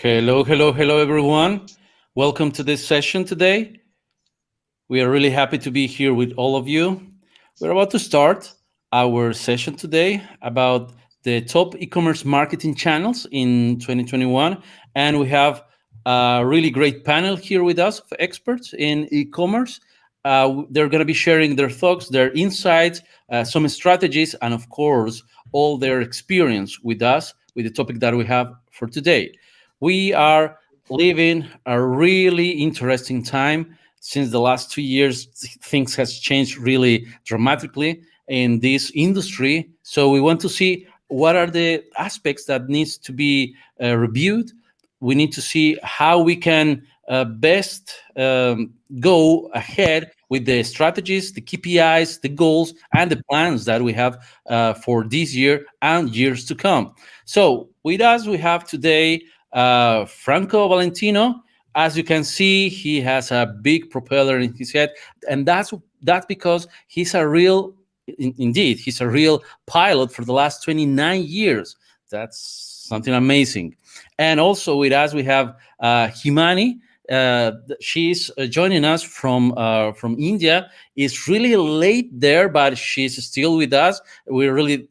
Hello, hello, hello, everyone. Welcome to this session today. We are really happy to be here with all of you. We're about to start our session today about the top e-commerce marketing channels in 2021. And we have a really great panel here with us of experts in e-commerce. They're going to be sharing their thoughts, their insights, some strategies, and of course, all their experience with us with the topic that we have for today. We are living a really interesting time. Since the last 2 years, things has changed really dramatically in this industry. So we want to see what are the aspects that needs to be reviewed. We need to see how we can best go ahead with the strategies, the KPIs, the goals, and the plans that we have for this year and years to come. So with us, we have today Franco Valentino. As you can see, he has a big propeller in his head, and that's because he's a real, indeed, he's a real pilot for the last 29 years. That's something amazing. And also with us, we have Himani. She's joining us from India. It's really late there, but she's still with us. We really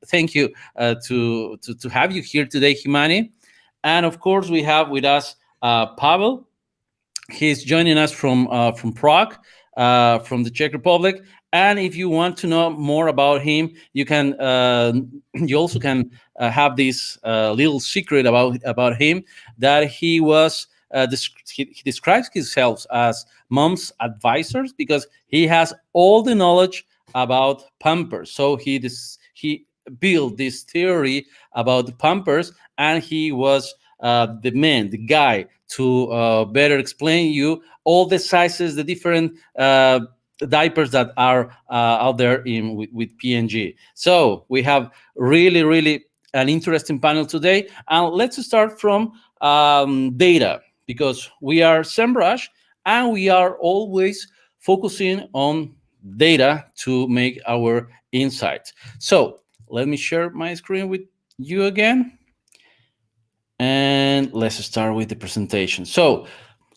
thank you to have you here today, Himani. And of course, we have with us Pawel. He's joining us from Prague, from the Czech Republic. And if you want to know more about him, you can you also can have this little secret about him that he was. He describes himself as mom's advisors because he has all the knowledge about Pampers. So he built this theory about the Pampers, and he was the man, the guy to better explain you all the sizes, the different diapers that are out there with PNG. So we have really, really an interesting panel today. And let's start from data, because we are Semrush and we are always focusing on data to make our insights. So let me share my screen with you again. And let's start with the presentation. So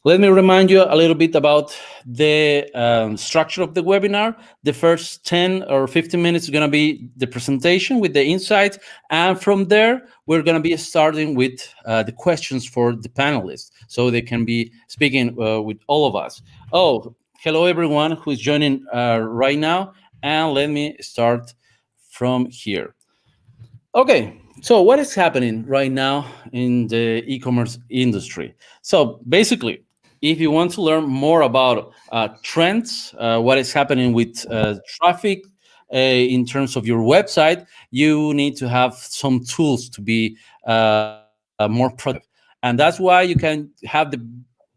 let me remind you a little bit about the structure of the webinar. The first 10 or 15 minutes is going to be the presentation with the insights. And from there, we're going to be starting with the questions for the panelists, so they can be speaking with all of us. Oh, hello, everyone who's joining right now. And let me start from here. Okay, so what is happening right now in the e-commerce industry? So basically, if you want to learn more about trends, what is happening with traffic in terms of your website, you need to have some tools to be more productive. And that's why you can have the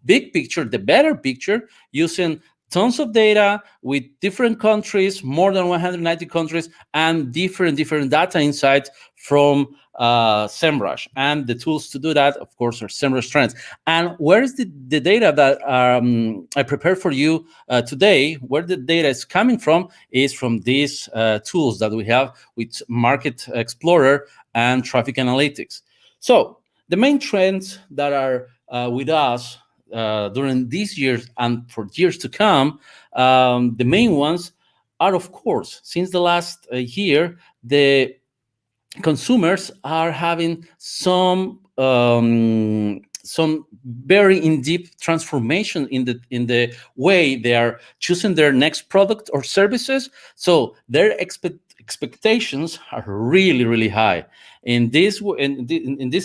big picture, the better picture, using tons of data with different countries, more than 190 countries, and different data insights from Semrush. And the tools to do that, of course, are Semrush Trends. And where is the data that I prepared for you today? Where the data is coming from is from these tools that we have with Market Explorer and Traffic Analytics. So the main trends that are with us during these years and for years to come, the main ones are, of course, since the last year, the consumers are having some very in-depth transformation in the way they are choosing their next product or services. So their expectations are really high. In this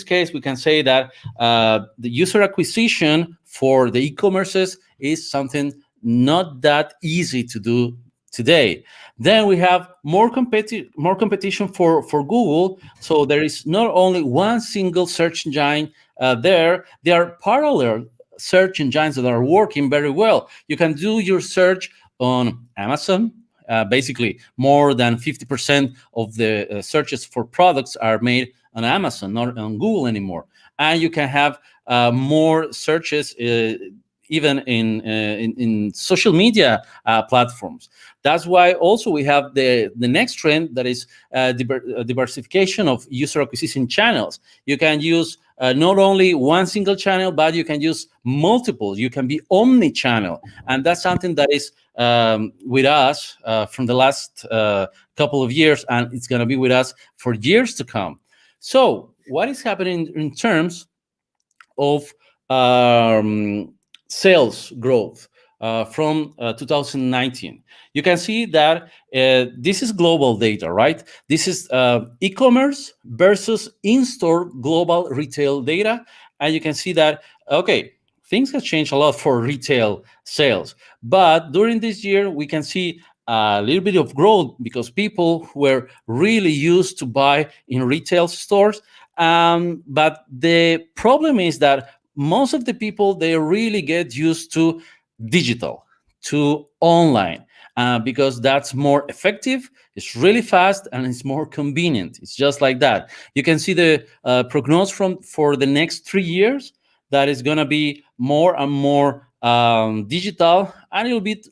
case, we can say that the user acquisition for the e-commerces is something not that easy to do today. Then we have more competition for Google. So there is not only one single search engine there are parallel search engines that are working very well. You can do your search on Amazon. Basically, more than 50% of the searches for products are made on Amazon, not on Google anymore. And you can have more searches even in social media platforms. That's why also we have the next trend, that is diversification of user acquisition channels. You can use not only one single channel, but you can use multiple. You can be omni-channel, and that's something that is with us from the last couple of years, and it's going to be with us for years to come. So, what is happening in terms of sales growth from 2019? You can see that this is global data, right? This is e-commerce versus in-store global retail data. And you can see that, okay, things have changed a lot for retail sales. But during this year, we can see a little bit of growth because people were really used to buy in retail stores. But the problem is that most of the people, they really get used to digital, to online, because that's more effective, it's really fast, and it's more convenient. It's just like that. You can see the prognosis for the next 3 years, that is going to be more and more digital, and a little bit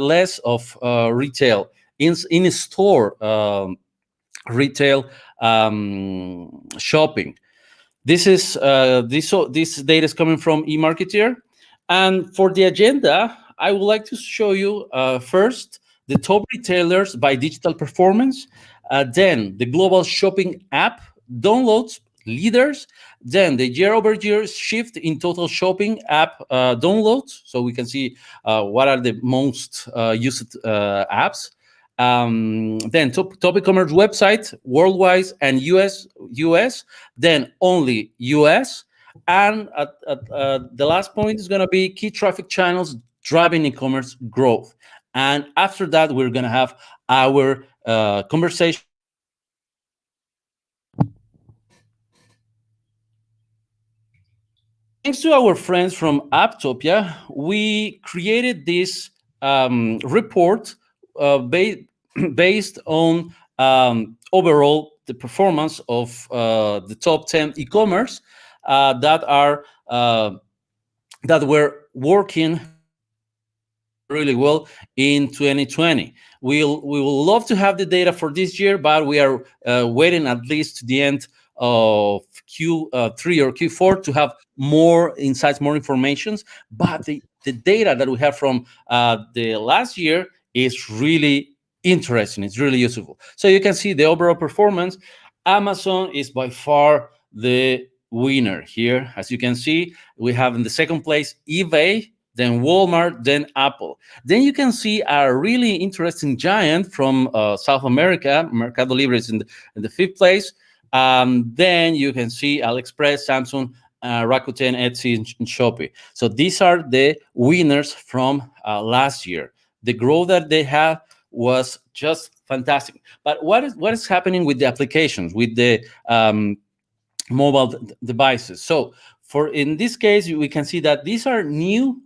less of retail in store retail shopping. This data is coming from eMarketer, and for the agenda, I would like to show you first the top retailers by digital performance, then the global shopping app downloads leaders, then the year-over-year shift in total shopping app downloads, so we can see what are the most used apps. Then top e-commerce website worldwide and US, then only US, and the last point is going to be key traffic channels driving e-commerce growth. And after that, we're going to have our conversation. Thanks to our friends from Apptopia, we created this report based on overall the performance of the top 10 e-commerce that are that were working really well in 2020. We will love to have the data for this year, but we are waiting at least to the end of Q3 or Q4 to have more insights, more informations. But the data that we have from the last year is really interesting. It's really useful. So you can see the overall performance. Amazon is by far the winner here. As you can see, we have in the second place eBay, then Walmart, then Apple. Then you can see a really interesting giant from South America. Mercado Libre is in the fifth place. Then you can see AliExpress, Samsung, Rakuten, Etsy, and Shopee. So these are the winners from last year. The growth that they have was just fantastic. But what is happening with the applications, with the mobile devices? So for in this case, we can see that these are new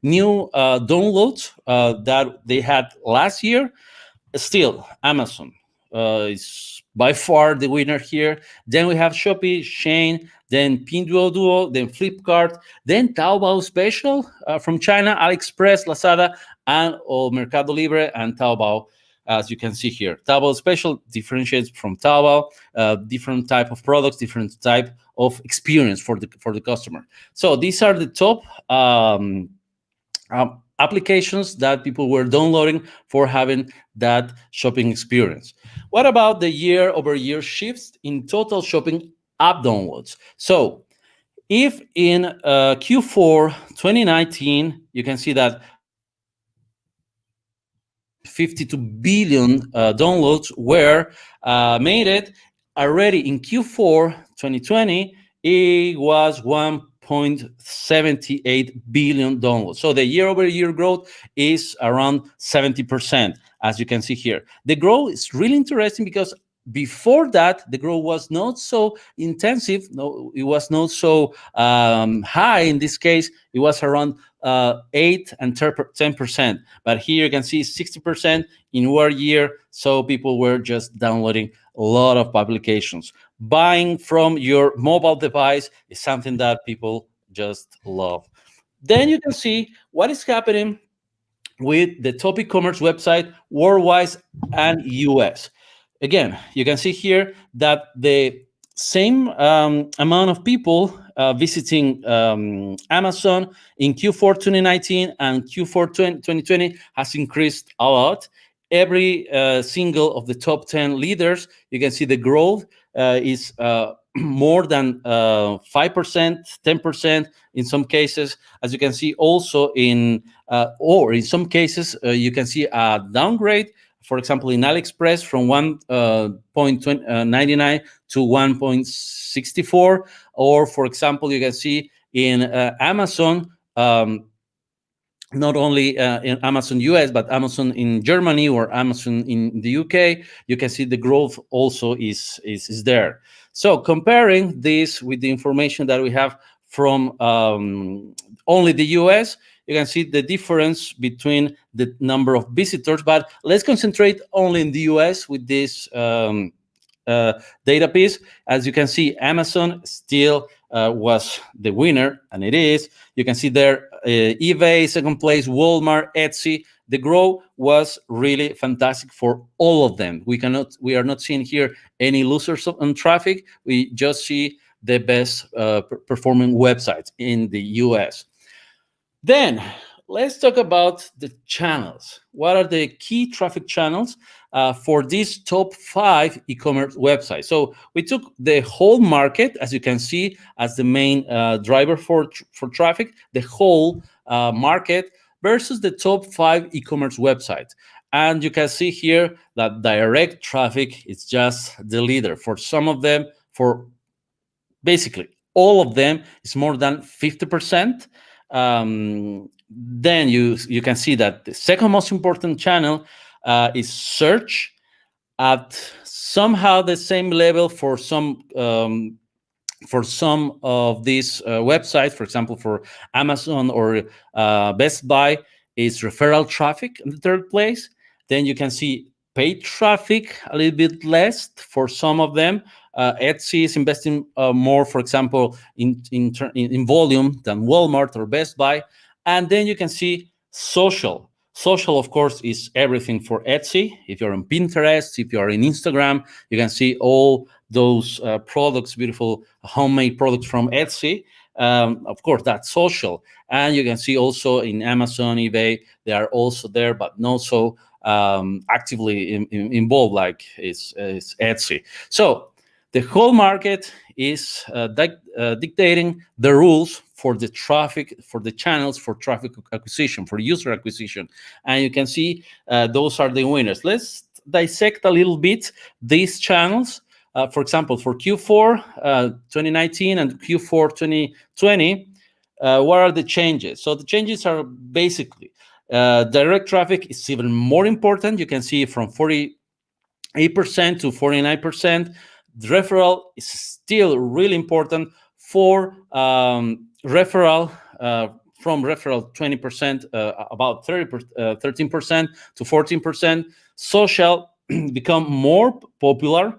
new downloads that they had last year. Still, Amazon is by far the winner here. Then we have Shopee, Shein, then Pinduoduo, then Flipkart, then Taobao Special from China, AliExpress, Lazada, and Mercado Libre and Taobao. As you can see here, Taobao Special differentiates from Taobao, different type of products, different type of experience for the customer. So these are the top applications that people were downloading for having that shopping experience. What about the year-over-year shifts in total shopping app downloads? So if in Q4 2019, you can see that 52 billion downloads were made it. Already in Q4 2020, it was 1.78 billion downloads. So the year-over-year growth is around 70%, as you can see here. The growth is really interesting because before that, the growth was not so intensive. No, it was not so high. In this case, it was around 8 and 10%. But here you can see 60% in 1 year. So people were just downloading a lot of applications. Buying from your mobile device is something that people just love. Then you can see what is happening with the top e-commerce website worldwide and US. Again, you can see here that the same amount of people visiting Amazon in Q4 2019 and Q4 2020 has increased a lot. Every single of the top 10 leaders, you can see the growth is more than 5%, 10% in some cases. As you can see also or in some cases, you can see a downgrade. For example, in AliExpress from 1.99 to 1.64, or for example, you can see in Amazon. Not only in Amazon US, but Amazon in Germany or Amazon in the UK, you can see the growth also is there. So comparing this with the information that we have from only the US, you can see the difference between the number of visitors. But let's concentrate only in the US with this uh, data piece. As you can see, Amazon still was the winner, and it is. You can see there eBay second place, Walmart, Etsy. The growth was really fantastic for all of them. We are not seeing here any losers on traffic. We just see the best performing websites in the US. Then let's talk about the channels. What are the key traffic channels for these top 5 e-commerce websites? So we took the whole market, as you can see, as the main driver for traffic, the whole market versus the top 5 e-commerce websites. And you can see here that direct traffic is just the leader. For some of them, for basically all of them, is more than 50%. Then you can see that the second most important channel is search, at somehow the same level for some of these websites. For example, for Amazon or Best Buy, is referral traffic in the third place. Then you can see paid traffic a little bit less for some of them. Etsy is investing more, for example, in volume than Walmart or Best Buy. And then you can see social. Social, of course, is everything for Etsy. If you're on Pinterest, if you're in Instagram, you can see all those products, beautiful homemade products from Etsy. Of course, that's social. And you can see also in Amazon, eBay, they are also there, but not so actively involved like is Etsy. So the whole market is dictating the rules for the traffic, for the channels, for traffic acquisition, for user acquisition. And you can see those are the winners. Let's dissect a little bit these channels. For example, for Q4 2019 and Q4 2020, what are the changes? So the changes are basically direct traffic is even more important. You can see from 48% to 49%. The referral is still really important for referral. From referral 20%, about 13% to 14%. Social become more popular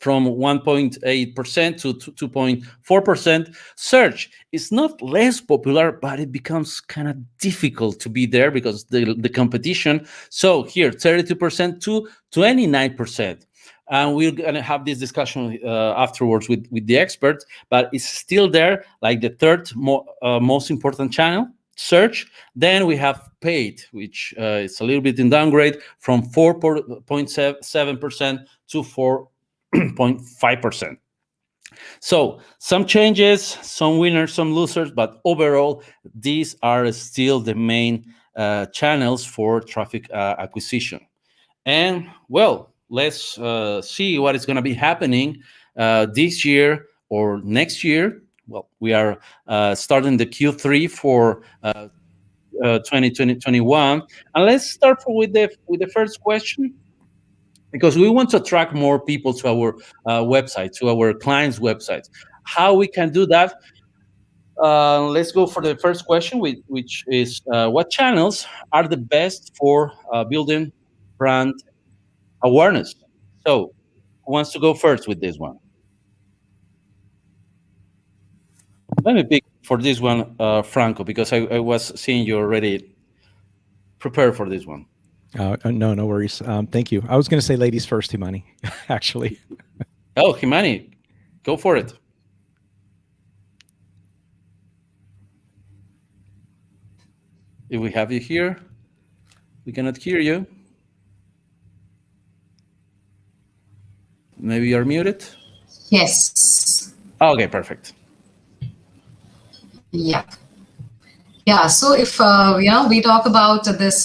from 1.8% to 2.4%. Search is not less popular, but it becomes kind of difficult to be there because the competition. So here, 32% to 29%. And we're going to have this discussion afterwards with the experts, but it's still there, like the third most important channel, search. Then we have paid, which is a little bit in downgrade from 4.7% to 4.5%. So some changes, some winners, some losers, but overall, these are still the main channels for traffic acquisition. And well, let's see what is going to be happening this year or next year. Well, we are starting the Q3 for 2021, and let's start with the first question, because we want to attract more people to our website, to our clients' websites. How we can do that? Let's go for the first question, which is what channels are the best for building brand awareness? So, who wants to go first with this one? Let me pick. for this one, Franco, because I was seeing you already prepared for this one. No, no worries. Thank you. I was going to say ladies first, Himani, actually. Oh, Himani, go for it. If we have you here, we cannot hear you. Maybe you're muted. Yes. Okay, perfect. Yeah. Yeah. So if we talk about this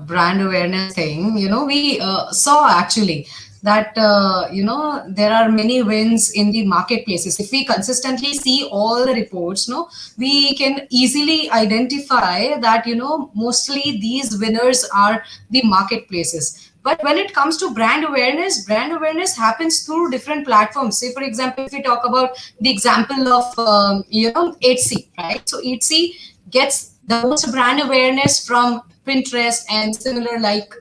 brand awareness thing, we saw actually that there are many wins in the marketplaces. If we consistently see all the reports, we can easily identify that mostly these winners are the marketplaces. But when it comes to brand awareness happens through different platforms. Say, for example, if we talk about the example of Etsy, right? So Etsy gets the most brand awareness from Pinterest and similar like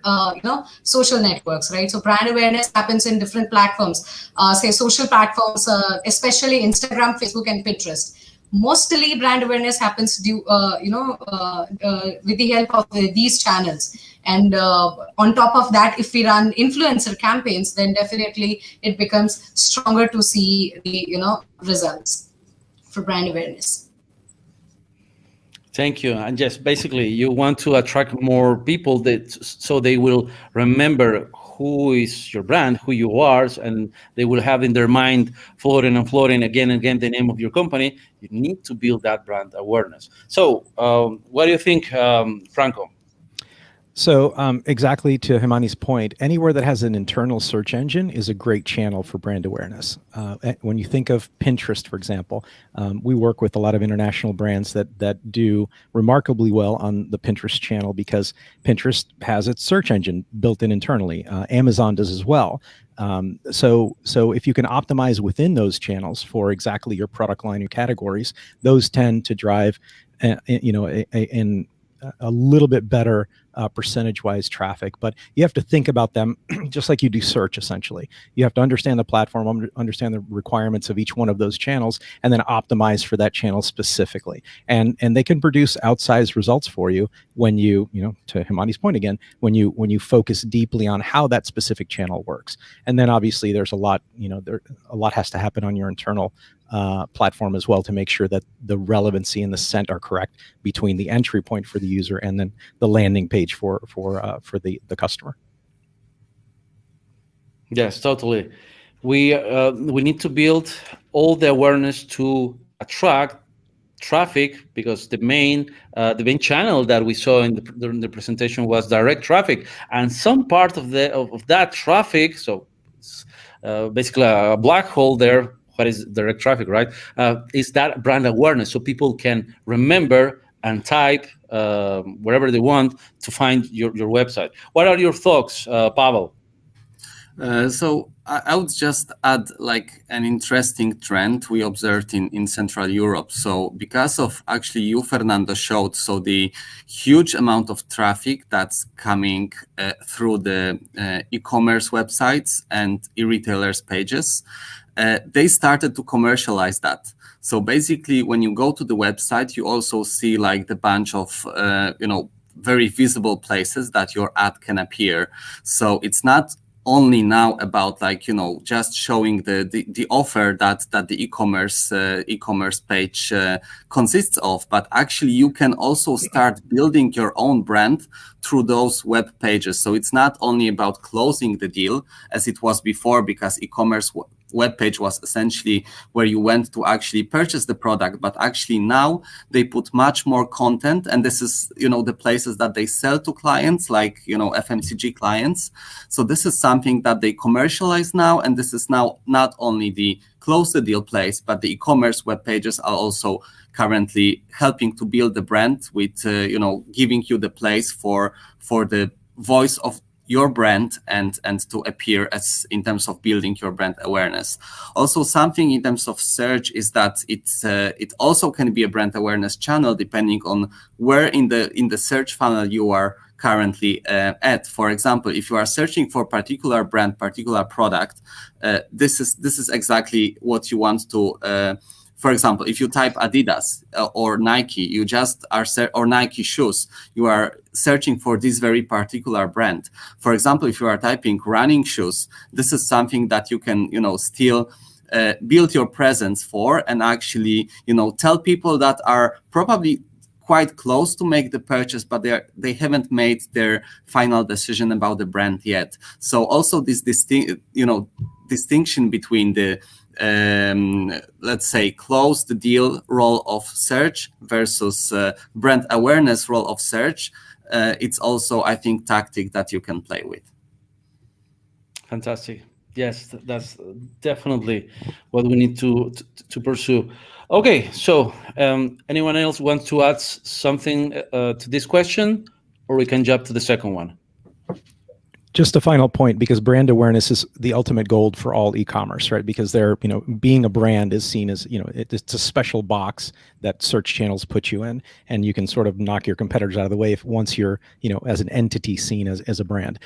social networks, right? So brand awareness happens in different platforms, say social platforms, especially Instagram, Facebook, and Pinterest. Mostly brand awareness happens with the help of these channels. And on top of that, if we run influencer campaigns, then definitely it becomes stronger to see the results for brand awareness. Thank you. And yes, basically, you want to attract more people that so they will remember who is your brand, who you are, and they will have in their mind floating and floating again and again the name of your company. You need to build that brand awareness. So, what do you think, Franco? So exactly to Himani's point, anywhere that has an internal search engine is a great channel for brand awareness. When you think of Pinterest, for example, we work with a lot of international brands that do remarkably well on the Pinterest channel because Pinterest has its search engine built in internally. Amazon does as well. So if you can optimize within those channels for exactly your product line or categories, those tend to drive, a little bit better percentage-wise traffic, but you have to think about them just like you do search. Essentially, you have to understand the platform, understand the requirements of each one of those channels, and then optimize for that channel specifically. And they can produce outsized results for you when you to Himani's point again, when you focus deeply on how that specific channel works. And then obviously there's a lot has to happen on your internal platform as well to make sure that the relevancy and the scent are correct between the entry point for the user and then the landing page for the customer. Yes, totally. We need to build all the awareness to attract traffic because the main channel that we saw during the presentation was direct traffic, and some part of that traffic. So it's, basically a black hole there. What is direct traffic, right? Is that brand awareness, so people can remember and type wherever they want to find your website. What are your thoughts, Pavel? So I would just add like an interesting trend we observed in Central Europe. So because of actually you, Fernando, showed so the huge amount of traffic that's coming through the e-commerce websites and e-retailers pages, they started to commercialize that. So basically, when you go to the website, you also see like the bunch of very visible places that your ad can appear. So it's not only now about like just showing the offer that the e-commerce page consists of, but actually you can also start building your own brand through those web pages. So it's not only about closing the deal as it was before, because e-commerce web page was essentially where you went to actually purchase the product, but actually now they put much more content, and this is the places that they sell to clients, like FMCG clients. So this is something that they commercialize now, and this is now not only the close the deal place, but the e-commerce web pages are also currently helping to build the brand with giving you the place for the voice of your brand and to appear as in terms of building your brand awareness. Also, something in terms of search is that it also can be a brand awareness channel depending on where in the search funnel you are currently at. For example, if you are searching for particular brand, particular product, this is exactly what you want to for example, if you type Adidas or Nike, you just are or Nike shoes, you are searching for this very particular brand. For example, if you are typing running shoes, this is something that you can, still build your presence for, and actually, tell people that are probably quite close to make the purchase, but they haven't made their final decision about the brand yet. So also this distinction between the let's say close the deal role of search versus brand awareness role of search, it's also, I think, tactic that you can play with. Fantastic. Yes, that's definitely what we need to pursue. Okay, so anyone else wants to add something to this question, or we can jump to the second one? Just a final point, because brand awareness is the ultimate goal for all e-commerce, right? Because being a brand is seen as, it's a special box that search channels put you in, and you can sort of knock your competitors out of the way once you're, as an entity seen as a brand.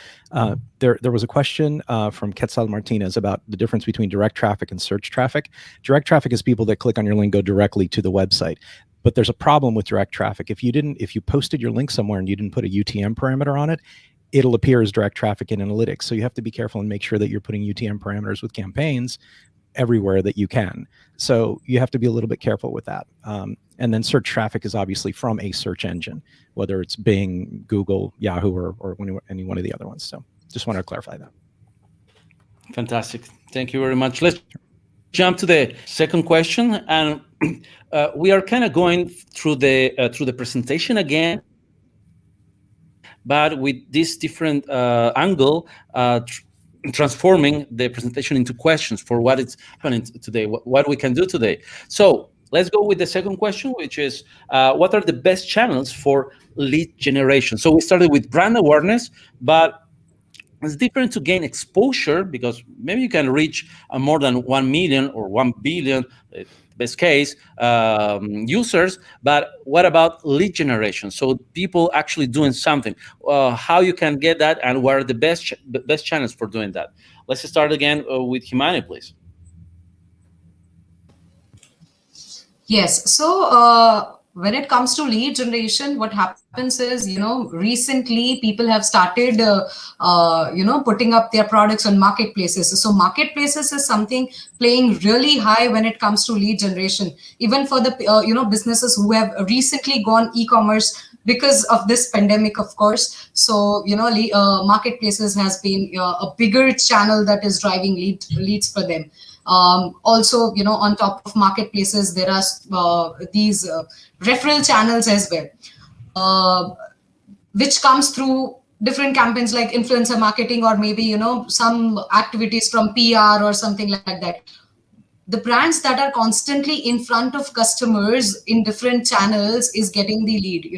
There was a question from Quetzal Martinez about the difference between direct traffic and search traffic. Direct traffic is people that click on your link, go directly to the website. But there's a problem with direct traffic. If you posted your link somewhere and you didn't put a UTM parameter on it, it'll appear as direct traffic in analytics. So you have to be careful and make sure that you're putting UTM parameters with campaigns everywhere that you can. So you have to be a little bit careful with that. And then search traffic is obviously from a search engine, whether it's Bing, Google, Yahoo, or any one of the other ones. So just want to clarify that. Fantastic. Thank you very much. Let's jump to the second question. And we are kind of going through the presentation again, but with this different angle, transforming the presentation into questions for what is happening today, what we can do today. So let's go with the second question, which is, what are the best channels for lead generation? So we started with brand awareness, but it's different to gain exposure, because maybe you can reach more than 1 million or 1 billion, best case, users. But what about lead generation? So people actually doing something, how you can get that, and what are the best channels for doing that? Let's start again with Himani, please. Yes. So when it comes to lead generation, what happens is, recently people have started, putting up their products on marketplaces. So marketplaces is something playing really high when it comes to lead generation, even for the, businesses who have recently gone e-commerce because of this pandemic, of course. So, marketplaces has been a bigger channel that is driving leads for them. Also, on top of marketplaces, there are these referral channels as well, which comes through different campaigns like influencer marketing, or maybe, some activities from PR or something like that. The brands that are constantly in front of customers in different channels is getting the lead.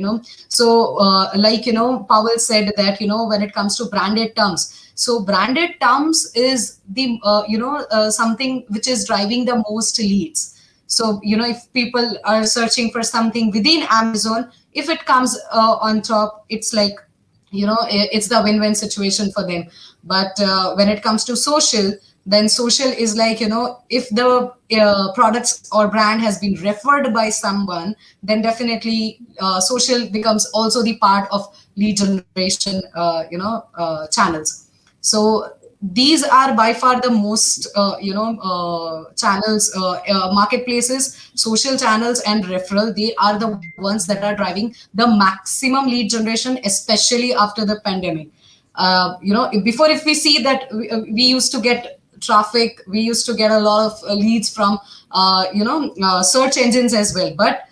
So Pawel said that, when it comes to branded terms, so branded terms is the something which is driving the most leads. So if people are searching for something within Amazon, if it comes on top, it's like, it's the win-win situation for them. But when it comes to social, then social is like, if the products or brand has been referred by someone, then definitely social becomes also the part of lead generation channels. So these are by far the most channels, marketplaces, social channels, and referral. They are the ones that are driving the maximum lead generation, especially after the pandemic. Before, if we see that we used to get traffic, we used to get a lot of leads from search engines as well, but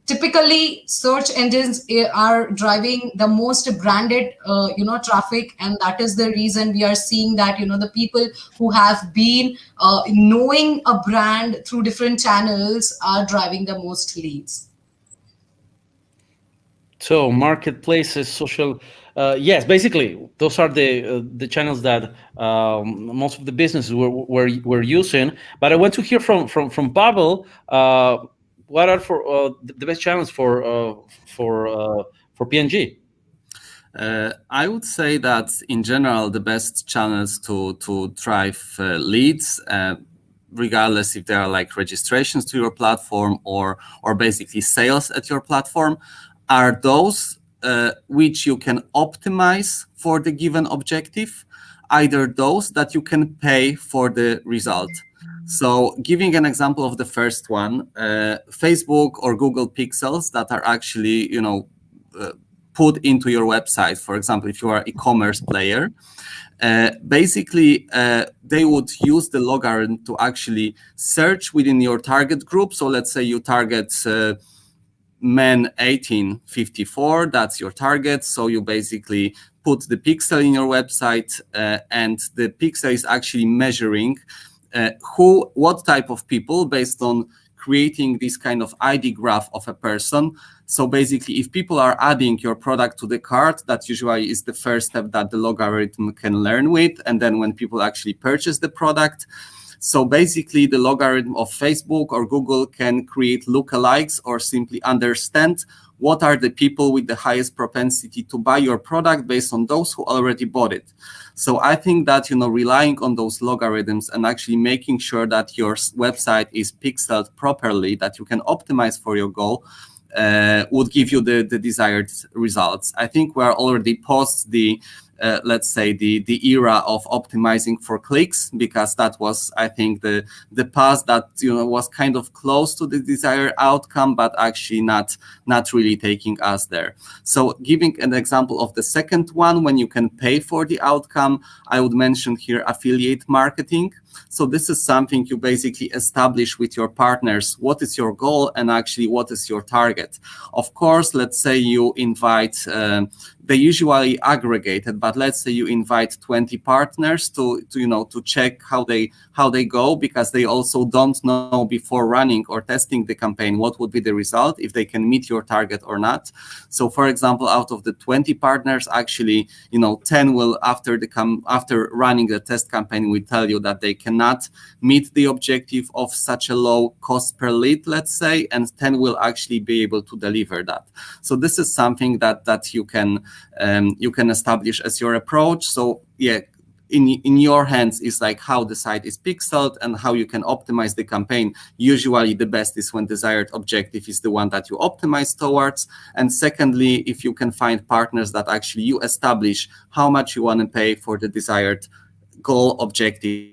typically search engines are driving the most branded traffic, and that is the reason we are seeing that the people who have been knowing a brand through different channels are driving the most leads. So marketplaces, social, yes, basically those are the channels that most of the businesses were using. But I want to hear from Pawel. What are the best channels for P&G? I would say that in general, the best channels to drive leads, regardless if there are like registrations to your platform or basically sales at your platform, are those which you can optimize for the given objective, either those that you can pay for the result. So giving an example of the first one, Facebook or Google pixels that are actually, put into your website. For example, if you are an e-commerce player, basically they would use the logarithm to actually search within your target group. So let's say you target men 1854, that's your target. So you basically put the pixel in your website, and the pixel is actually measuring what type of people based on creating this kind of ID graph of a person. So basically, if people are adding your product to the cart, that usually is the first step that the logarithm can learn with. And then when people actually purchase the product, so basically the logarithm of Facebook or Google can create lookalikes or simply understand what are the people with the highest propensity to buy your product based on those who already bought it. So I think that, relying on those logarithms and actually making sure that your website is pixeled properly, that you can optimize for your goal, would give you the desired results. I think we're already past the let's say the era of optimizing for clicks, because that was, I think, the path that was kind of close to the desired outcome, but actually not really taking us there. So giving an example of the second one, when you can pay for the outcome, I would mention here affiliate marketing. So this is something you basically establish with your partners. What is your goal and actually what is your target? Of course, let's say you invite, they usually aggregated, but let's say you invite 20 partners to check how they go, because they also don't know before running or testing the campaign what would be the result, if they can meet your target or not. So for example, out of the 20 partners, actually 10 will after running the test campaign will tell you that they cannot meet the objective of such a low cost per lead, let's say, and 10 will actually be able to deliver that. So this is something that you can establish as your approach. So yeah, in your hands is like how the site is pixeled and how you can optimize the campaign. Usually the best is when desired objective is the one that you optimize towards. And secondly, if you can find partners that actually you establish how much you want to pay for the desired goal objective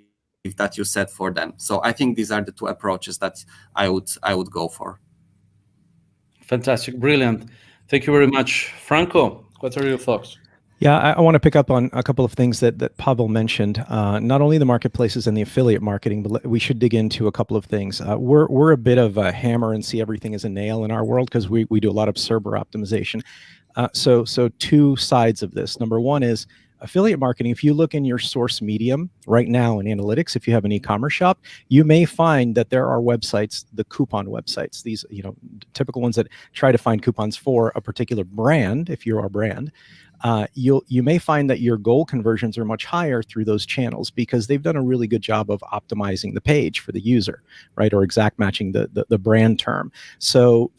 that you set for them. So I think these are the two approaches that I would go for. Fantastic, brilliant. Thank you very much. Franco, what are your thoughts? Yeah, I want to pick up on a couple of things that Pawel mentioned. Not only the marketplaces and the affiliate marketing, but we should dig into a couple of things. We're a bit of a hammer and see everything as a nail in our world, because we do a lot of server optimization. So two sides of this. Number one is affiliate marketing. If you look in your source medium right now in analytics, if you have an e-commerce shop, you may find that there are websites, the coupon websites, these typical ones that try to find coupons for a particular brand. If you're a brand, you may find that your goal conversions are much higher through those channels, because they've done a really good job of optimizing the page for the user, right, or exact matching the brand term. So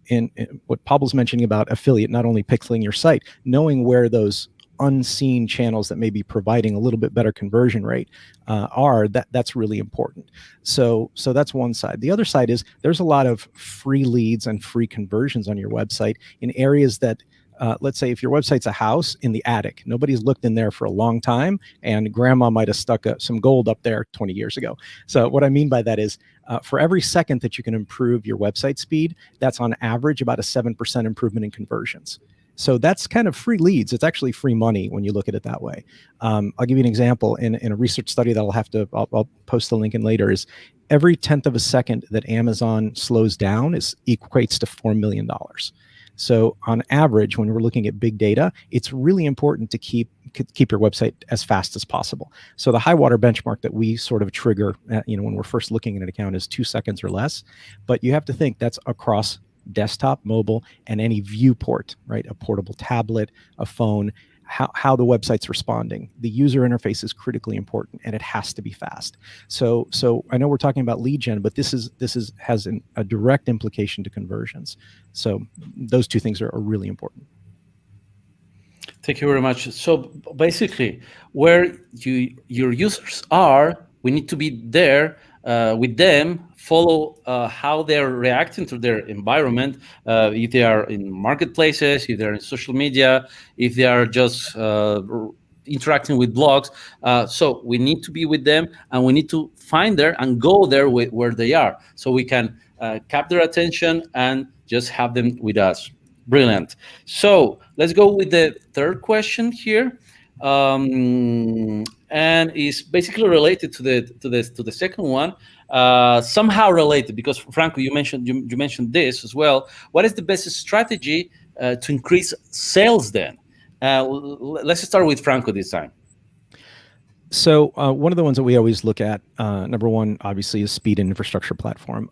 in what Pawel's mentioning about affiliate, not only pixeling your site, knowing where those unseen channels that may be providing a little bit better conversion rate that's really important. So that's one side. The other side is there's a lot of free leads and free conversions on your website in areas that let's say if your website's a house in the attic, nobody's looked in there for a long time, and grandma might have stuck some gold up there 20 years ago. So what I mean by that is for every second that you can improve your website speed, that's on average about a 7% improvement in conversions. So that's kind of free leads. It's actually free money when you look at it that way. I'll give you an example. In a research study that I'll post the link in later, is every 10th of a second that Amazon slows down equates to $4 million. So on average, when we're looking at big data, it's really important to keep your website as fast as possible. So the high water benchmark that we sort of trigger, when we're first looking at an account, is 2 seconds or less. But you have to think that's across desktop, mobile, and any viewport, right? A portable tablet, a phone, how the website's responding. The user interface is critically important, and it has to be fast. So I know we're talking about lead gen, but this has a direct implication to conversions. So those two things are really important. Thank you very much. So basically, where your users are, we need to be there with them, follow how they're reacting to their environment, if they are in marketplaces, if they're in social media, if they are just interacting with blogs. So we need to be with them, and we need to find there and go there where they are, so we can cap their attention and just have them with us. Brilliant. So let's go with the third question here, and is basically related to the second one, somehow related, because Franco, you mentioned this as well. What is the best strategy to increase sales then? Let's start with Franco this time. So one of the ones that we always look at, number one, obviously, is speed and infrastructure platform.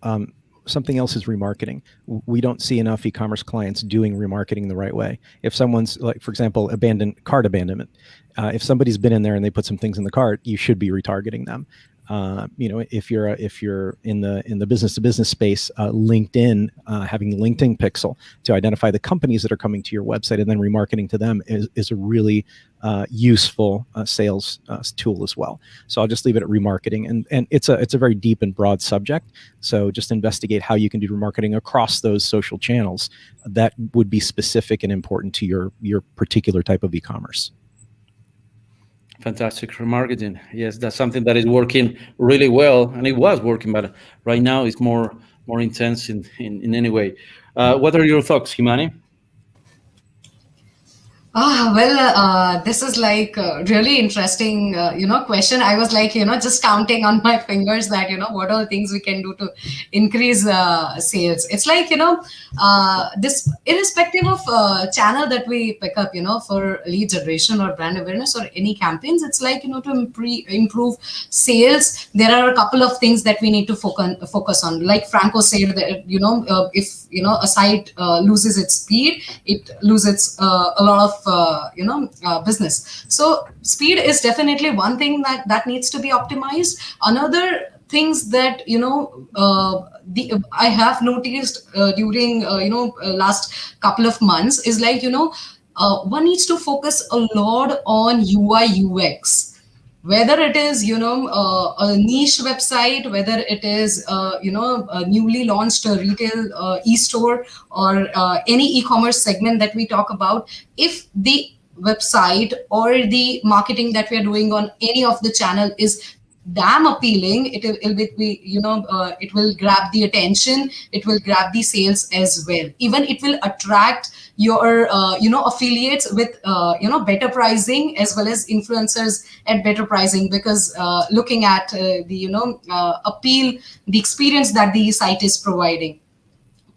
Something else is remarketing. We don't see enough e-commerce clients doing remarketing the right way. If someone's, like, for example, cart abandonment, if somebody's been in there and they put some things in the cart, you should be retargeting them. If you're in the business to business space, LinkedIn, having the LinkedIn pixel to identify the companies that are coming to your website and then remarketing to them is a really useful sales tool as well. So I'll just leave it at remarketing, and it's a very deep and broad subject. So just investigate how you can do remarketing across those social channels that would be specific and important to your particular type of e-commerce. Fantastic remarketing. Yes, that's something that is working really well, and it was working, but right now it's more intense in any way. What are your thoughts, Himani? This is like a really interesting, question. I was like, just counting on my fingers that, what are the things we can do to increase sales. It's like, this irrespective of channel that we pick up, for lead generation or brand awareness or any campaigns, it's like, to improve sales, there are a couple of things that we need to focus on. Like Franco said, that, if, a site loses its speed, it loses a lot of business. So speed is definitely one thing that needs to be optimized. Another things that I have noticed during last couple of months is like one needs to focus a lot on UI UX. Whether it is a niche website, whether it is a newly launched retail e-store, or any e-commerce segment that we talk about, if the website or the marketing that we are doing on any of the channel is damn appealing, it will grab the attention, it will grab the sales as well. Even it will attract your affiliates with better pricing, as well as influencers at better pricing, because looking at the appeal, the experience that the site is providing.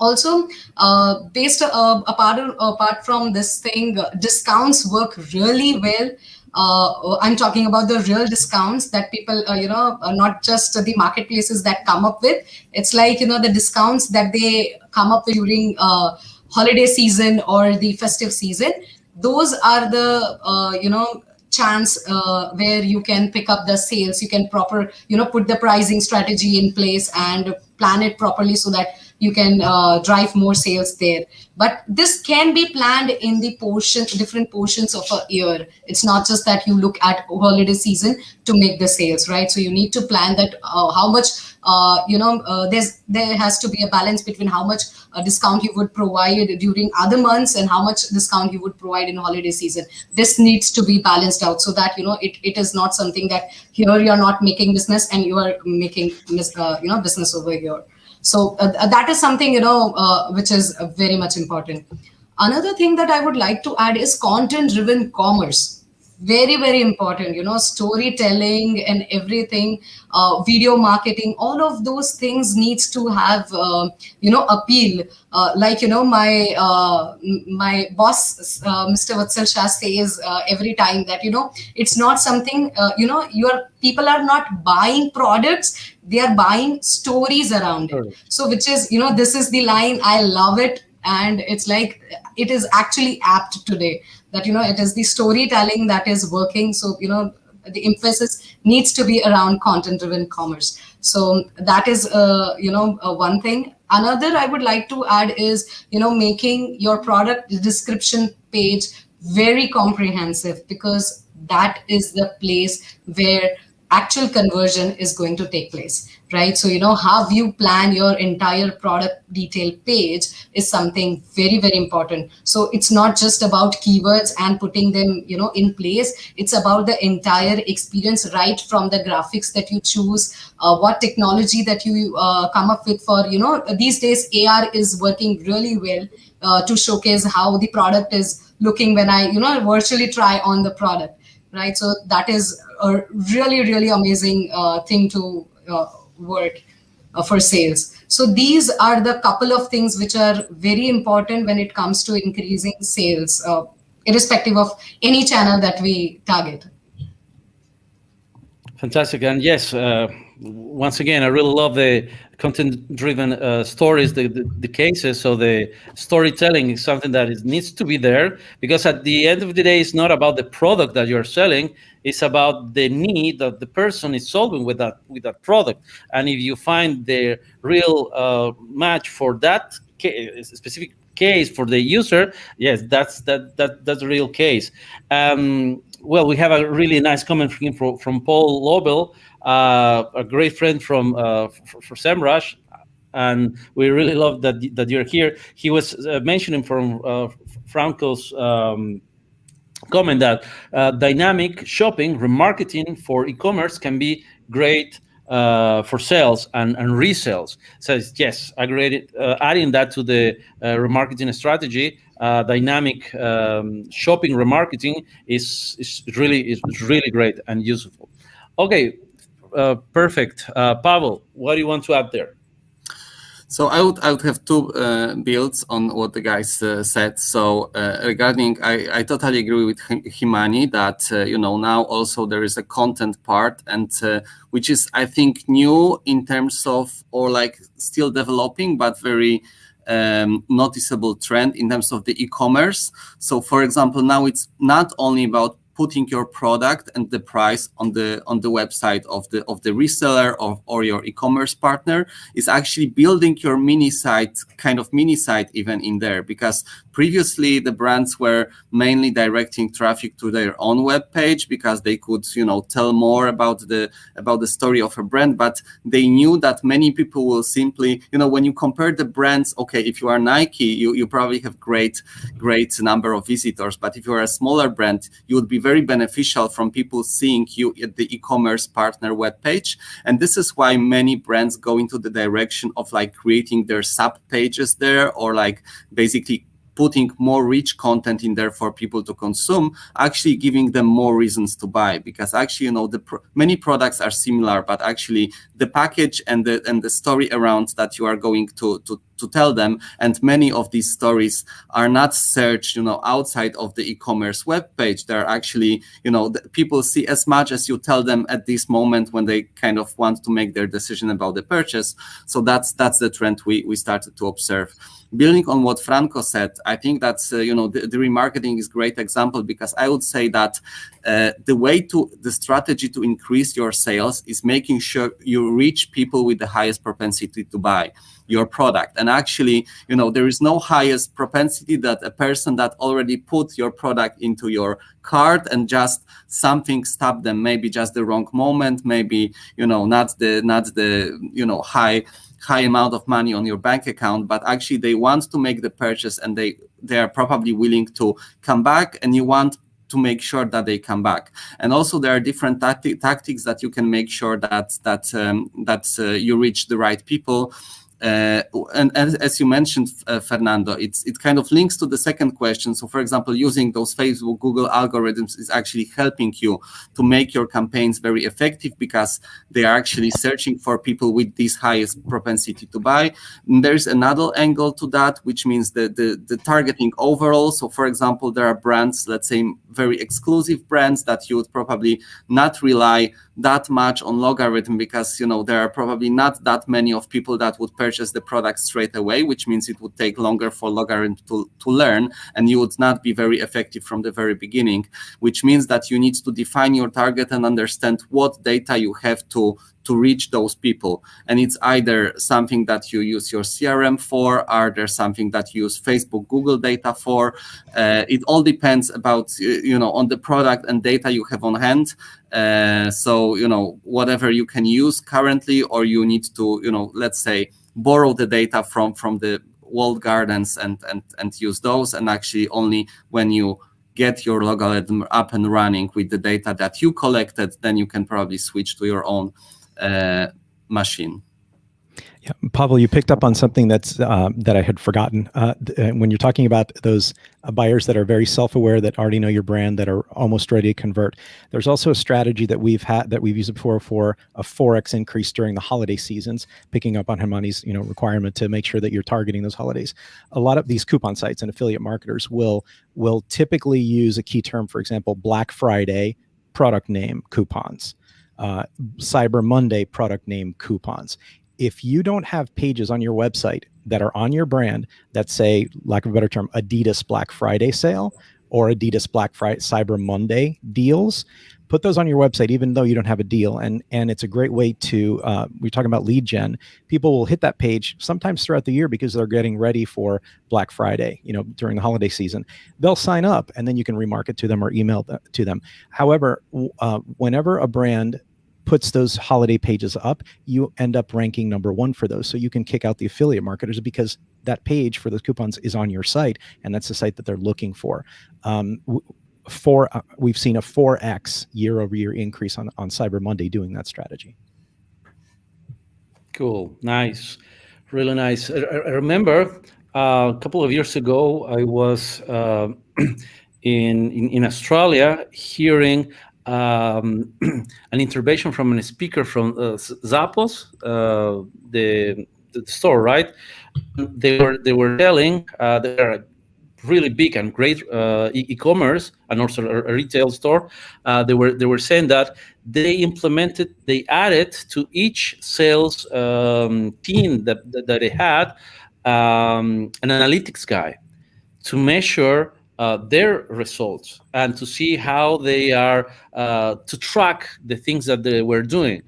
Also, apart from this thing, discounts work really well. I'm talking about the real discounts that people, not just the marketplaces that come up with. It's like, the discounts that they come up with during holiday season or the festive season. Those are the, chance where you can pick up the sales. You can put the pricing strategy in place and plan it properly so that you can drive more sales there. But this can be planned in the different portions of a year. It's not just that you look at holiday season to make the sales, right? So you need to plan that how much, there has to be a balance between how much discount you would provide during other months and how much discount you would provide in holiday season. This needs to be balanced out so that, it is not something that here you're not making business and you are making, business over here. So that is something, which is very much important. Another thing that I would like to add is content-driven commerce. Very, very important, storytelling and everything, video marketing, all of those things needs to have, appeal. My boss, Mr. Vatsal Shah, says every time that, it's not something, your people are not buying products, they are buying stories around it. So which is, this is the line, I love it. And it's like, it is actually apt today that, it is the storytelling that is working. So, the emphasis needs to be around content-driven commerce. So that is, one thing. Another I would like to add is, making your product description page very comprehensive, because that is the place where actual conversion is going to take place, right? So, how you plan your entire product detail page is something very, very important. So it's not just about keywords and putting them, in place. It's about the entire experience, right from the graphics that you choose, what technology that you come up with for, these days AR is working really well to showcase how the product is looking when I, virtually try on the product, right? So that is a really, really amazing thing to work for sales. So these are the couple of things which are very important when it comes to increasing sales, irrespective of any channel that we target. Fantastic. And yes, once again, I really love the content-driven stories, the cases. So the storytelling is something that needs to be there, because at the end of the day, it's not about the product that you're selling. It's about the need that the person is solving with that product. And if you find the real match for that specific case for the user, yes, that's the real case. Well, we have a really nice comment from Paul Lobel, a great friend from for Semrush, and we really love that you're here. He was mentioning from Franco's comment that dynamic shopping remarketing for e-commerce can be great for sales and resales. So yes, I agree. Adding that to the remarketing strategy, dynamic shopping remarketing is really great and useful. Okay, perfect. Pawel, what do you want to add there? So I would have two builds on what the guys said. So regarding, I totally agree with Himani that now also there is a content part, and which is, I think, new in terms of, or like still developing, but very noticeable trend in terms of the e-commerce. So for example, now it's not only about putting your product and the price on the website of the reseller or your e-commerce partner. Is actually building your mini site even in there, because previously the brands were mainly directing traffic to their own web page because they could tell more about the story of a brand, but they knew that many people will simply, when you compare the brands, okay, if you are Nike, you probably have great number of visitors, but if you are a smaller brand, you would be very beneficial from people seeing you at the e-commerce partner webpage. And this is why many brands go into the direction of like creating their sub pages there, or like basically putting more rich content in there for people to consume, actually giving them more reasons to buy. Because actually, many products are similar, but actually the package and the story around that you are going to tell them, and many of these stories are not searched, outside of the e-commerce webpage. They're actually, people see as much as you tell them at this moment when they kind of want to make their decision about the purchase. So that's the trend we started to observe. Building on what Franco said, I think that's, the remarketing is a great example, because I would say that the strategy to increase your sales is making sure you reach people with the highest propensity to buy your product. And actually, there is no highest propensity that a person that already put your product into your cart and just something stopped them, maybe just the wrong moment, maybe, not the high amount of money on your bank account, but actually they want to make the purchase, and they are probably willing to come back, and you want to make sure that they come back. And also there are different tactics that you can make sure that you reach the right people. And as you mentioned, Fernando, it kind of links to the second question. So for example, using those Facebook, Google algorithms is actually helping you to make your campaigns very effective, because they are actually searching for people with this highest propensity to buy. And there's another angle to that, which means the targeting overall. So for example, there are brands, let's say very exclusive brands, that you would probably not rely that much on logarithm, because there are probably not that many of people that would purchase the product straight away, which means it would take longer for logarithm to learn, and you would not be very effective from the very beginning, which means that you need to define your target and understand what data you have to to reach those people. And it's either something that you use your CRM for, or there's something that you use Facebook, Google data for. It all depends about, on the product and data you have on hand. So, whatever you can use currently, or you need to, let's say, borrow the data from the walled gardens and use those. And actually only when you get your logarithm up and running with the data that you collected, then you can probably switch to your own machine. Yeah, Pawel, you picked up on something that I had forgotten. When you're talking about those buyers that are very self-aware, that already know your brand, that are almost ready to convert, there's also a strategy that we've used before for a 4x increase during the holiday seasons. Picking up on Himani's requirement to make sure that you're targeting those holidays. A lot of these coupon sites and affiliate marketers will typically use a key term, for example, Black Friday product name coupons, Cyber Monday product name coupons. If you don't have pages on your website that are on your brand that say, lack of a better term, Adidas Black Friday sale or Adidas Black Friday Cyber Monday deals, put those on your website, even though you don't have a deal. And it's a great way to, we're talking about lead gen. People will hit that page sometimes throughout the year because they're getting ready for Black Friday, during the holiday season. They'll sign up and then you can remarket to them or email to them. However, whenever a brand puts those holiday pages up, you end up ranking number 1 for those. So you can kick out the affiliate marketers because that page for those coupons is on your site, and that's the site that they're looking for. We've seen a 4x year-over-year increase on Cyber Monday doing that strategy. Cool, nice, really nice. I remember a couple of years ago, I was in Australia hearing an intervention from a speaker from Zappos, the store, right? They were telling they're really big and great e-commerce and also a retail store. They were saying that they added to each sales team that they had an analytics guy to measure their results and to see how they are to track the things that they were doing,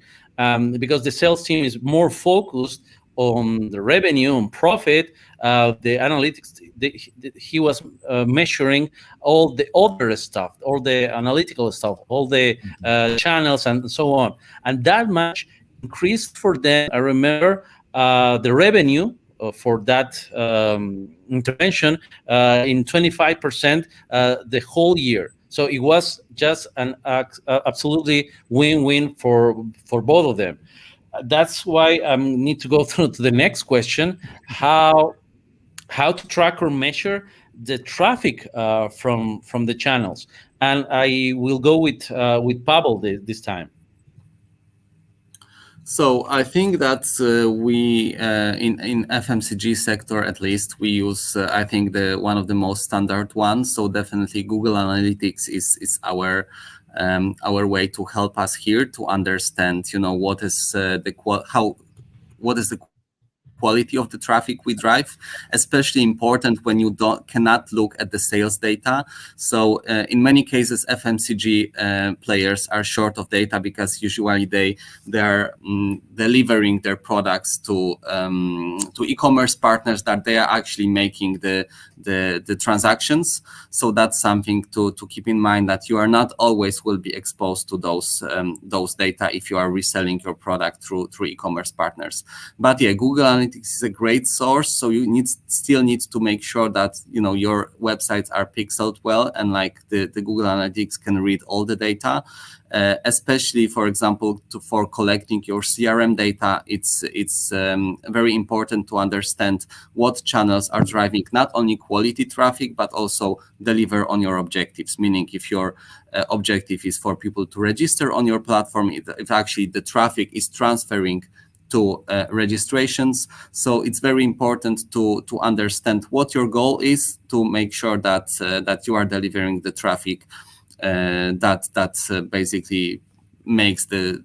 because the sales team is more focused on the revenue and profit. The analytics, he was measuring all the other stuff, all the analytical stuff, all the channels and so on, and that much increased for them. I remember the revenue for that intervention in 25% the whole year. So it was just an absolutely win-win for both of them. That's why I need to go through to the next question: how to track or measure the traffic from the channels. And I will go with Pawel this time. So I think that we in FMCG sector, at least, we use I think one of the most standard ones. So definitely Google Analytics is our way to help us here to understand what is the quality of the traffic we drive, especially important when you cannot look at the sales data. So in many cases, FMCG players are short of data because usually they are delivering their products to e-commerce partners that they are actually making the transactions. So that's something to keep in mind, that you are not always will be exposed to those data if you are reselling your product through e-commerce partners. But yeah, Google Analytics is a great source, so you still need to make sure that your websites are pixeled well, and like the Google Analytics can read all the data. Especially, for example, for collecting your CRM data, it's very important to understand what channels are driving not only quality traffic but also deliver on your objectives. Meaning, if your objective is for people to register on your platform, if actually the traffic is transferring to registrations. So it's very important to understand what your goal is, to make sure that you are delivering the traffic that basically makes the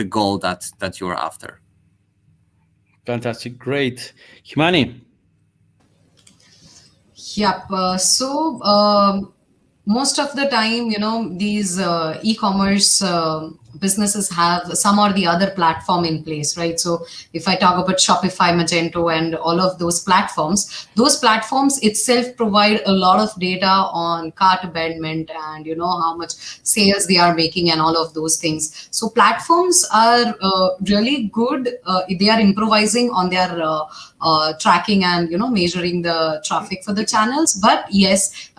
goal that you're after. Fantastic, great. Himani. Yep. Most of the time, these e-commerce businesses have some or the other platform in place, right? So if I talk about Shopify, Magento, and all of those platforms itself provide a lot of data on cart abandonment and how much sales they are making and all of those things. So platforms are really good. They are improvising on their tracking and measuring the traffic for the channels. But yes,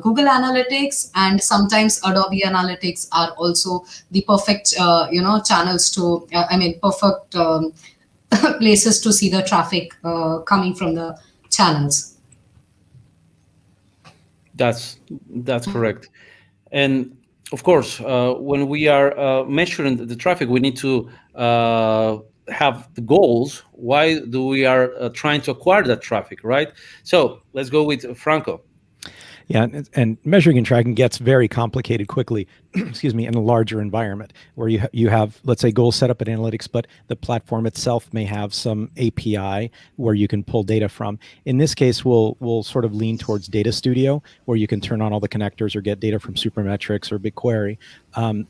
Google Analytics and sometimes Adobe Analytics are also the perfect channels to perfect places to see the traffic coming from the channels. That's correct. And of course, when we are measuring the traffic, we need to have the goals. Why do we are trying to acquire that traffic, right? So let's go with Franco. Yeah, and measuring and tracking gets very complicated quickly, excuse me, in a larger environment where you have, let's say, goals set up in analytics, but the platform itself may have some API where you can pull data from. In this case, we'll sort of lean towards Data Studio, where you can turn on all the connectors or get data from Supermetrics or BigQuery.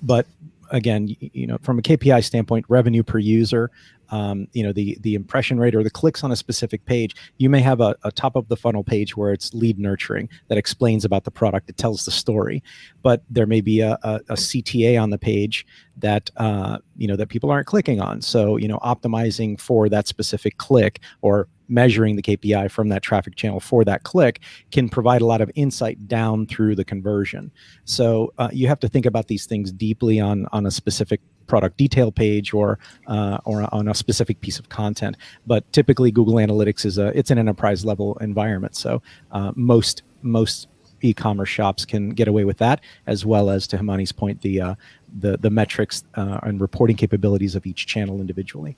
But again, from a KPI standpoint, revenue per user, the impression rate or the clicks on a specific page, you may have a top of the funnel page where it's lead nurturing that explains about the product, it tells the story, but there may be a CTA on the page that that people aren't clicking on. So optimizing for that specific click or measuring the KPI from that traffic channel for that click can provide a lot of insight down through the conversion. So you have to think about these things deeply on a specific product detail page or on a specific piece of content. But typically Google Analytics it's an enterprise level environment. So most e-commerce shops can get away with that, as well as, to Himani's point, the metrics and reporting capabilities of each channel individually.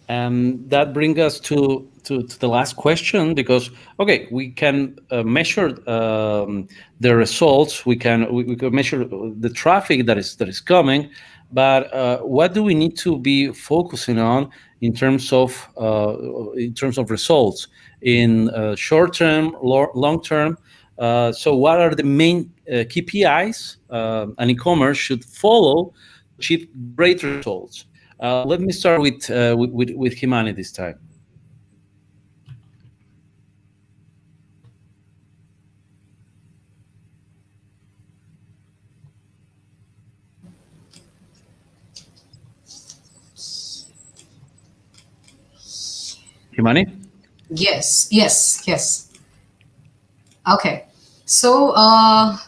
And that brings us to the last question, because we can measure the results, we can measure the traffic that is coming, but what do we need to be focusing on in terms of results in short term, long term? So what are the main KPIs an e-commerce should follow to achieve great results? Let me start with Himani this time. Himani? Yes. Okay. So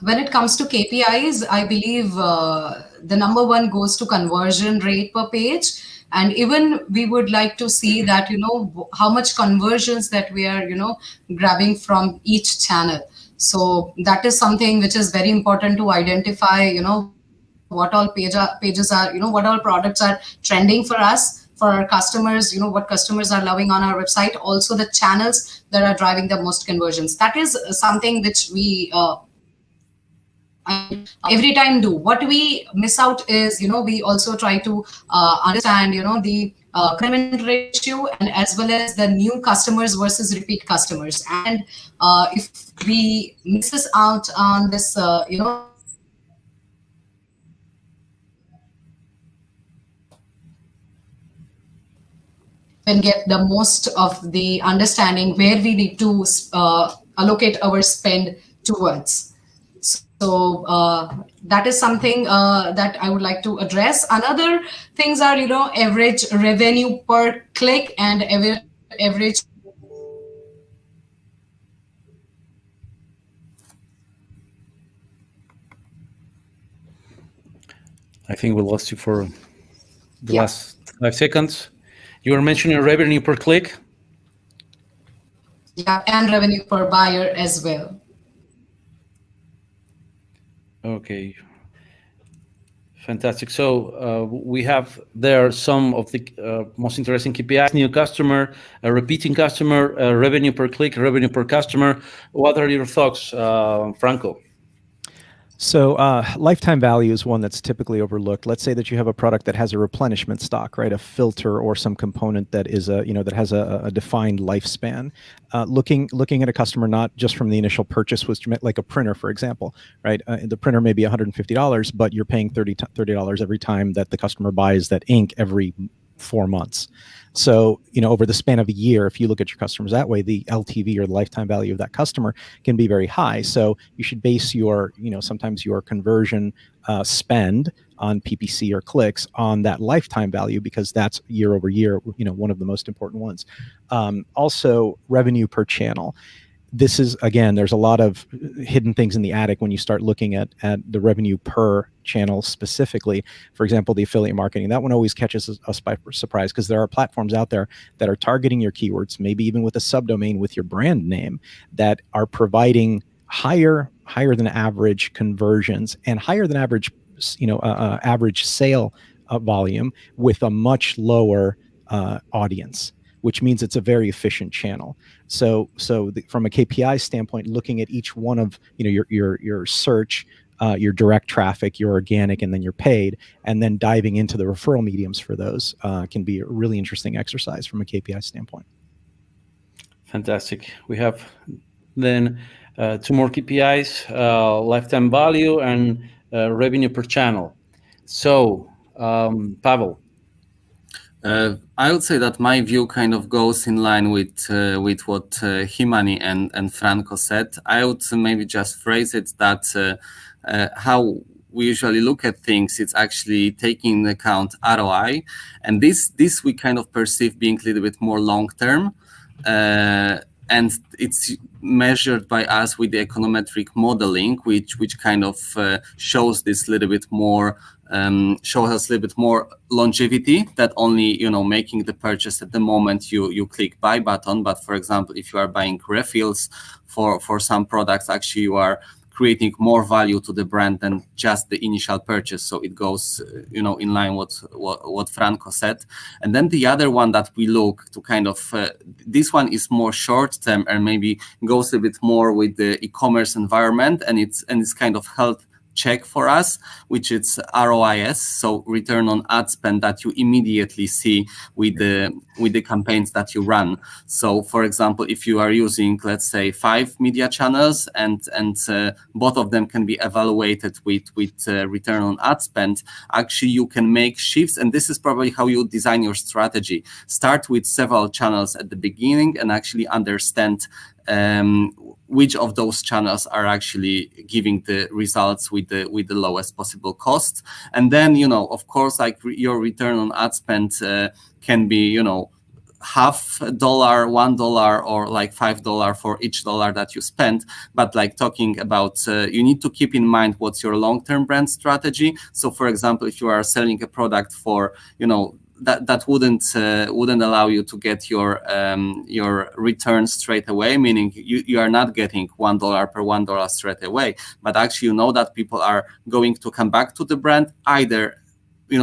when it comes to KPIs, I believe the number one goes to conversion rate per page. And even we would like to see that, how much conversions that we are, grabbing from each channel. So that is something which is very important to identify, what all pages are, what all products are trending for us, for our customers, what customers are loving on our website, also the channels that are driving the most conversions. That is something which we every time do. What we miss out is, we also try to understand, the conversion ratio, and as well as the new customers versus repeat customers. And if we misses out on this, and get the most of the understanding where we need to allocate our spend towards. So that is something that I would like to address. Another things are, average revenue per click and average. I think we lost you for the last 5 seconds. You were mentioning revenue per click. Yeah, and revenue per buyer as well. Okay. Fantastic. So we have there some of the most interesting KPIs: new customer, repeating customer, revenue per click, revenue per customer. What are your thoughts, Franco? So lifetime value is one that's typically overlooked. Let's say that you have a product that has a replenishment stock, right? A filter or some component that is that has a defined lifespan. Looking at a customer not just from the initial purchase, was like a printer, for example, right? The printer may be $150, but you're paying $30 every time that the customer buys that ink every 4 months. So, over the span of a year, if you look at your customers that way, the LTV or the lifetime value of that customer can be very high. So you should base your, sometimes your conversion spend on PPC or clicks on that lifetime value, because that's year over year, one of the most important ones. Also, revenue per channel. This is, again, there's a lot of hidden things in the attic when you start looking at the revenue per channel specifically. For example, the affiliate marketing, that one always catches us by surprise, because there are platforms out there that are targeting your keywords, maybe even with a subdomain with your brand name, that are providing higher than average conversions and higher than average, average sale volume with a much lower audience, which means it's a very efficient channel. So from a KPI standpoint, looking at each one of your search, your direct traffic, your organic, and then your paid, and then diving into the referral mediums for those can be a really interesting exercise from a KPI standpoint. Fantastic. We have then two more KPIs, lifetime value and revenue per channel. So, Pawel. I would say that my view kind of goes in line with what Himani and Franco said. I would maybe just phrase it that how we usually look at things, it's actually taking into account ROI, and this we kind of perceive being a little bit more long term, and it's measured by us with the econometric modeling, which kind of shows this little bit more. Shows us a little bit more longevity that only making the purchase at the moment you click buy button. But for example, if you are buying refills for some products, actually you are creating more value to the brand than just the initial purchase. So it goes in line with what Franco said. And then the other one that we look to kind of this one is more short term and maybe goes a bit more with the e-commerce environment, and it's kind of health check for us, which is ROIS, so return on ad spend, that you immediately see with the campaigns that you run. So for example, if you are using, let's say, 5 media channels and both of them can be evaluated with return on ad spend, actually you can make shifts, and this is probably how you design your strategy. Start with several channels at the beginning and actually understand which of those channels are actually giving the results with the lowest possible cost. And then, of course, like your return on ad spend can be, $0.50, $1, or like $5 for each dollar that you spend. But like talking about, you need to keep in mind what's your long-term brand strategy. So for example, if you are selling a product for, that wouldn't allow you to get your return straight away, meaning you are not getting $1 per $1 straight away, but actually that people are going to come back to the brand either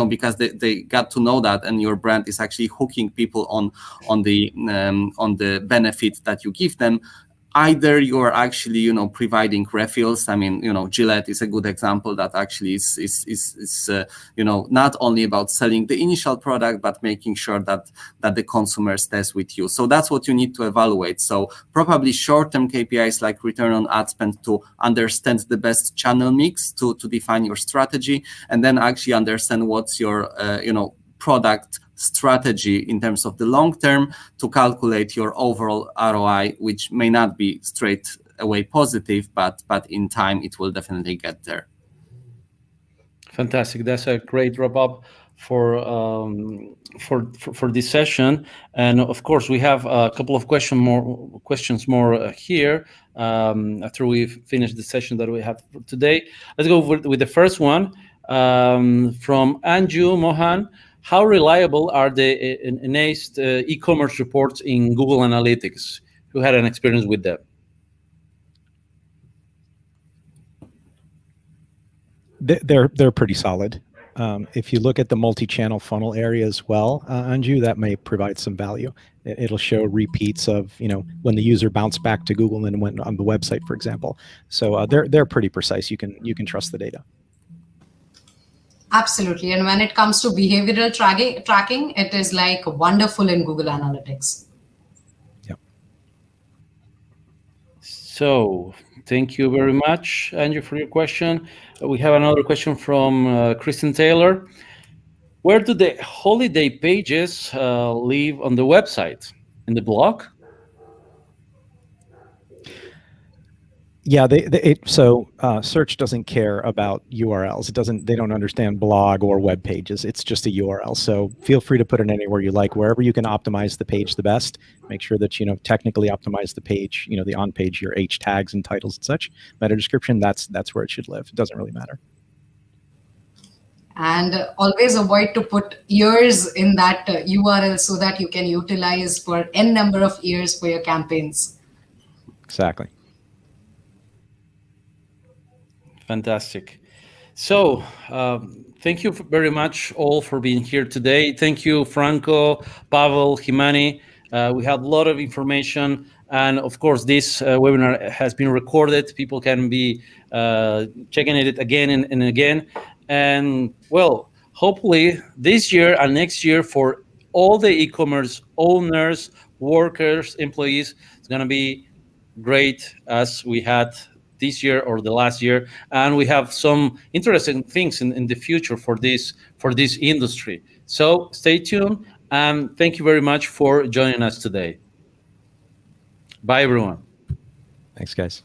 because they got to know that, and your brand is actually hooking people on the benefit that you give them. Either you're actually, providing refills. I mean, Gillette is a good example that actually is not only about selling the initial product, but making sure that the consumer stays with you. So that's what you need to evaluate. So probably short-term KPIs like return on ad spend to understand the best channel mix to define your strategy, and then actually understand what's your, product strategy in terms of the long term to calculate your overall ROI, which may not be straight away positive, but in time it will definitely get there. Fantastic. That's a great wrap up for this session. And of course, we have a couple of questions more here after we finish the session that we have for today. Let's go with the first one from Anju Mohan. How reliable are the enhanced e-commerce reports in Google Analytics? Who had an experience with them? They're pretty solid. If you look at the multi-channel funnel area as well, Anju, that may provide some value. It'll show repeats of, when the user bounced back to Google and went on the website, for example. So they're pretty precise. You can trust the data. Absolutely. And when it comes to behavioral tracking, it is like wonderful in Google Analytics. Yep. So thank you very much, Andrew, for your question. We have another question from Kristen Taylor. Where do the holiday pages live on the website? In the blog? Yeah, so search doesn't care about URLs. They don't understand blog or web pages. It's just a URL. So feel free to put it anywhere you like, wherever you can optimize the page the best. Make sure that technically optimize the page. The on page, your H tags and titles and such. Meta description, that's where it should live. It doesn't really matter. And always avoid to put years in that URL so that you can utilize for n number of years for your campaigns. Exactly. Fantastic. So thank you very much all for being here today. Thank you, Franco, Pawel, Himani. We had a lot of information. And of course, this webinar has been recorded. People can be checking it again and again. And well, hopefully this year and next year for all the e-commerce owners, workers, employees, it's going to be great as we had this year or the last year, and we have some interesting things in the future for this industry. So stay tuned, and thank you very much for joining us today. Bye, everyone. Thanks, guys.